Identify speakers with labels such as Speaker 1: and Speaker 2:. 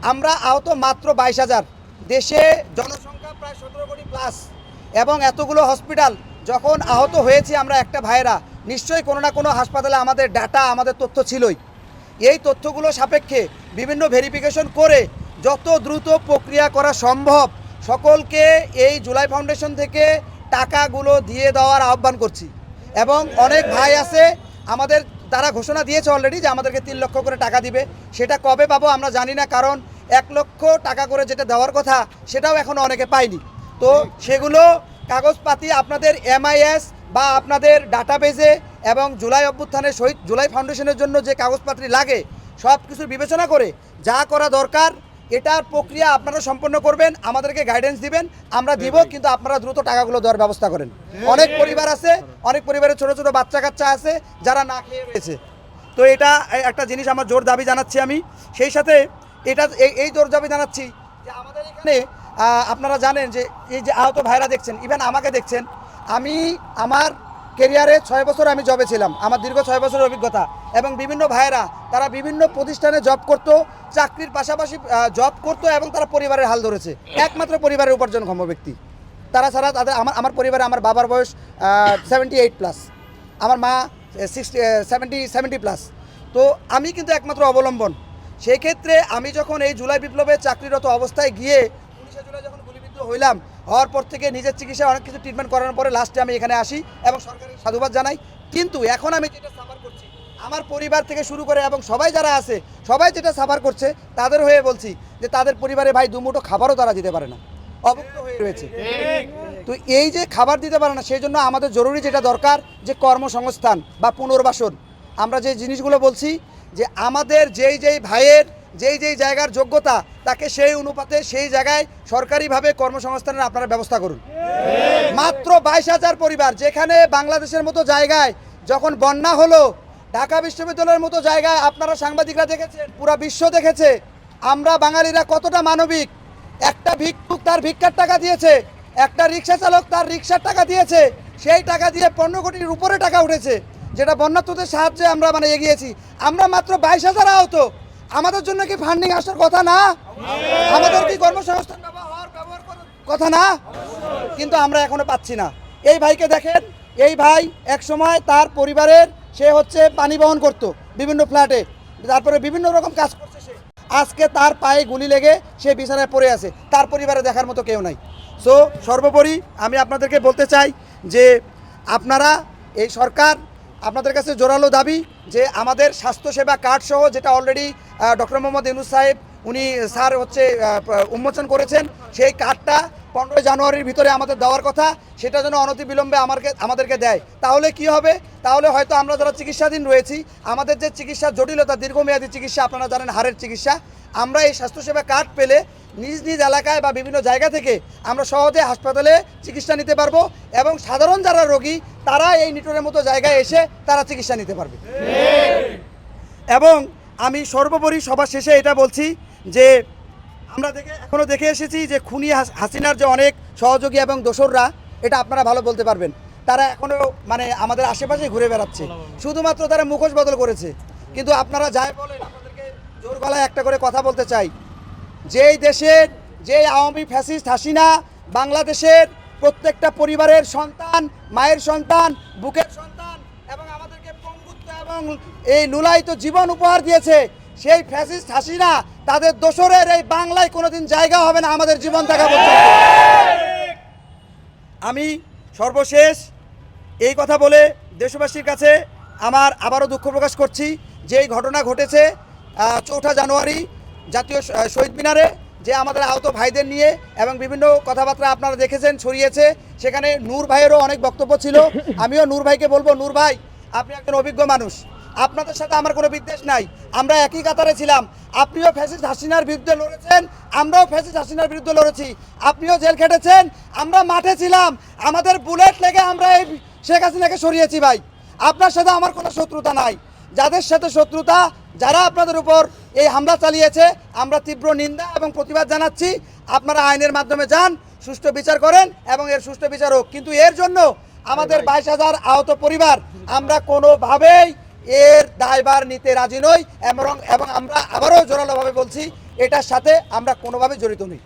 Speaker 1: আমরা আহত মাত্র 22,000, দেশে জনসংখ্যা প্রায় 17 কোটি প্লাস, এবং এতগুলো হসপিটাল যখন আহত হয়েছি আমরা একটা ভাইয়েরা, নিশ্চয়ই কোনো না কোনো হাসপাতালে আমাদের ডাটা, আমাদের তথ্য ছিলই। এই তথ্যগুলো সাপেক্ষে বিভিন্ন ভেরিফিকেশন করে যত দ্রুত প্রক্রিয়া করা সম্ভব সকলকে এই জুলাই ফাউন্ডেশন থেকে টাকাগুলো দিয়ে দেওয়ার আহ্বান করছি। এবং অনেক ভাই আছে আমাদের, তারা ঘোষণা দিয়েছে অলরেডি যে আমাদেরকে 3 লক্ষ করে টাকা দিবে। সেটা কবে পাবো আমরা জানি না, কারণ 1 লক্ষ টাকা করে যেটা দেওয়ার কথা সেটাও এখনও অনেকে পায়নি। তো সেগুলো কাগজপাতি আপনাদের MIS বা আপনাদের ডাটাবেজে এবং জুলাই অভ্যুত্থানের শহীদ জুলাই ফাউন্ডেশনের জন্য যে কাগজপত্র লাগে সব কিছু বিবেচনা করে যা করা দরকার এটার প্রক্রিয়া আপনারা সম্পন্ন করবেন, আমাদেরকে গাইডেন্স দিবেন, আমরা দিব, কিন্তু আপনারা দ্রুত টাকাগুলো দেওয়ার ব্যবস্থা করেন। অনেক পরিবার আছে, অনেক পরিবারের ছোটো ছোটো বাচ্চা কাচ্চা আছে যারা না খেয়ে রয়েছে। তো এটা একটা জিনিস আমার জোর দাবি জানাচ্ছি আমি। সেই সাথে এটা এই জোর দাবি জানাচ্ছি যে আমাদের এখানে আপনারা জানেন যে এই যে আহত ভাইরা দেখছেন, ইভেন আমাকে দেখছেন, আমি আমার কেরিয়ারে 6 বছর আমি জবে ছিলাম, আমার দীর্ঘ 6 বছরের অভিজ্ঞতা, এবং বিভিন্ন ভাইয়েরা তারা বিভিন্ন প্রতিষ্ঠানে জব করতো, চাকরির পাশাপাশি জব করতো, এবং তারা পরিবারের হাল ধরেছে। একমাত্র পরিবারের উপার্জনক্ষম ব্যক্তি তারা ছাড়া তাদের আমার পরিবারে আমার বাবার বয়স 78 প্লাস, আমার মা 70 প্লাস। তো আমি কিন্তু একমাত্র অবলম্বন। সেই ক্ষেত্রে আমি যখন এই জুলাই বিপ্লবে চাকরিরত অবস্থায় গিয়ে 19 জুলাই যখন গুলিবিদ্ধ হইলাম, হওয়ার পর থেকে নিজের চিকিৎসায় অনেক কিছু ট্রিটমেন্ট করার পরে লাস্টে আমি এখানে আসি এবং সরকারের সাধুবাদ জানাই। কিন্তু এখন আমি যেটা সাফার করছি, আমার পরিবার থেকে শুরু করে এবং সবাই যারা আছে সবাই যেটা সাফার করছে, তাদের হয়ে বলছি যে তাদের পরিবারে ভাই দুমুঠো খাবারও তারা দিতে পারে না, অভুক্ত হয়ে রয়েছে। তো এই যে খাবার দিতে পারে না, সেই জন্য আমাদের জরুরি যেটা দরকার যে কর্মসংস্থান বা পুনর্বাসন। আমরা যে জিনিসগুলো বলছি যে আমাদের যেই ভাইয়ের যেই জায়গার যোগ্যতা, তাকে সেই অনুপাতে সেই জায়গায় সরকারিভাবে কর্মসংস্থানের আপনারা ব্যবস্থা করুন। মাত্র 22,000 পরিবার, যেখানে বাংলাদেশের মতো জায়গায় যখন বন্যা হলো, ঢাকা বিশ্ববিদ্যালয়ের মতো জায়গায় আপনারা সাংবাদিকরা দেখেছেন, পুরো বিশ্ব দেখেছে আমরা বাঙালিরা কতটা মানবিক। একটা ভিক্ষুক তার ভিক্ষার টাকা দিয়েছে, একটা রিক্সা চালক তার রিক্সার টাকা দিয়েছে, সেই টাকা দিয়ে 15 কোটির উপরে টাকা উঠেছে, যেটা বন্যার্তদের সাহায্যে আমরা এগিয়েছি। আমরা মাত্র 22,000 আহত, আমাদের জন্য কি ফান্ডিং আসার কথা না? আমাদের কি কর্মসংস্থান ব্যবহার করার কথা না? কিন্তু আমরা এখনো পাচ্ছি না। এই ভাইকে দেখেন, এই ভাই এক সময় তার পরিবারের সে হচ্ছে পানি বহন করত বিভিন্ন ফ্ল্যাটে, তারপরে বিভিন্ন রকম কাজ করছে সে, আজকে তার পায়ে গুলি লেগে সে বিছানায় পড়ে আছে, তার পরিবারে দেখার মতো কেউ নাই। সো সর্বোপরি আমি আপনাদেরকে বলতে চাই যে আপনারা, এই সরকার আপনাদের কাছে জোরালো দাবি যে আমাদের স্বাস্থ্যসেবা কার্ড সহ, যেটা অলরেডি ডক্টর মোহাম্মদ ইউনূস সাহেব উনি স্যার হচ্ছে উন্মোচন করেছেন, সেই কার্ডটা 15 জানুয়ারির ভিতরে আমাদের দেওয়ার কথা, সেটা যেন অনতিবিলম্বে আমাদেরকে দেয়। তাহলে কি হবে? তাহলে হয়তো আমরা যারা চিকিৎসাধীন রয়েছি, আমাদের যে চিকিৎসার জটিলতা, দীর্ঘমেয়াদী চিকিৎসা, আপনারা জানেন হাড়ের চিকিৎসা, আমরা এই স্বাস্থ্যসেবা কার্ড পেলে নিজ নিজ এলাকায় বা বিভিন্ন জায়গা থেকে আমরা সহজে হাসপাতালে চিকিৎসা নিতে পারবো, এবং সাধারণ যারা রোগী তারা এই নিটোরের মতো জায়গায় এসে তারা চিকিৎসা নিতে পারবে। এবং আমি সর্বোপরি সবার শেষে এটা বলছি যে আমরা এখনও দেখে এসেছি যে খুনি হাসিনার যে অনেক সহযোগী এবং দোসররা, এটা আপনারা ভালো বলতে পারবেন, তারা এখনও আমাদের আশেপাশে ঘুরে বেড়াচ্ছে, শুধুমাত্র তারা মুখোশ বদল করেছে। কিন্তু আপনারা যাই বলেন, আপনাদেরকে জোর গলায় একটা করে কথা বলতে চাই, যেই দেশের যে আওয়ামী ফ্যাসিস্ট হাসিনা বাংলাদেশের প্রত্যেকটা পরিবারের সন্তান, মায়ের সন্তান, বুকের সন্তান, এবং আমাদেরকে পঙ্গুত্ব এবং এই লুলায়িত জীবন উপহার দিয়েছে, সেই ফ্যাসিস্ট হাসিনা তাদের দোসরের এই বাংলায় কোনোদিন জায়গা হবে না আমাদের জীবন থাকা পর্যন্ত। আমি সর্বশেষ এই কথা বলে দেশবাসীর কাছে আমার আবারও দুঃখ প্রকাশ করছি যে এই ঘটনা ঘটেছে 4 জানুয়ারি জাতীয় শহীদ মিনারে, যে আমাদের আহত ভাইদের নিয়ে এবং বিভিন্ন কথাবার্তা আপনারা দেখেছেন ছড়িয়েছে, সেখানে নূর ভাইয়েরও অনেক বক্তব্য ছিল। আমিও নূর ভাইকে বলবো, নূর ভাই আপনি একজন অভিজ্ঞ মানুষ, আপনাদের সাথে আমার কোনো বিদ্বেষ নাই, আমরা একই কাতারে ছিলাম, আপনিও ফ্যাসিস্ট হাসিনার বিরুদ্ধে লড়েছেন, আমরাও ফ্যাসিস্ট হাসিনার বিরুদ্ধে লড়েছি, আপনিও জেল খেটেছেন, আমরা মাঠে ছিলাম, আমাদের বুলেট লেগে আমরা এই শেখ হাসিনাকে সরিয়েছি। ভাই আপনার সাথে আমার কোনো শত্রুতা নাই, যাদের সাথে শত্রুতা, যারা আপনাদের উপর এই হামলা চালিয়েছে, আমরা তীব্র নিন্দা এবং প্রতিবাদ জানাচ্ছি। আপনারা আইনের মাধ্যমে যান, সুষ্ঠু বিচার করেন এবং এর সুষ্ঠু বিচার হোক। কিন্তু এর জন্য আমাদের 22,000 আহত পরিবার, আমরা কোনোভাবেই এর দায়ভার নিতে রাজি নই, এবং আমরা আবারও জোরালোভাবে বলছি, এটার সাথে আমরা কোনোভাবে জড়িত নই।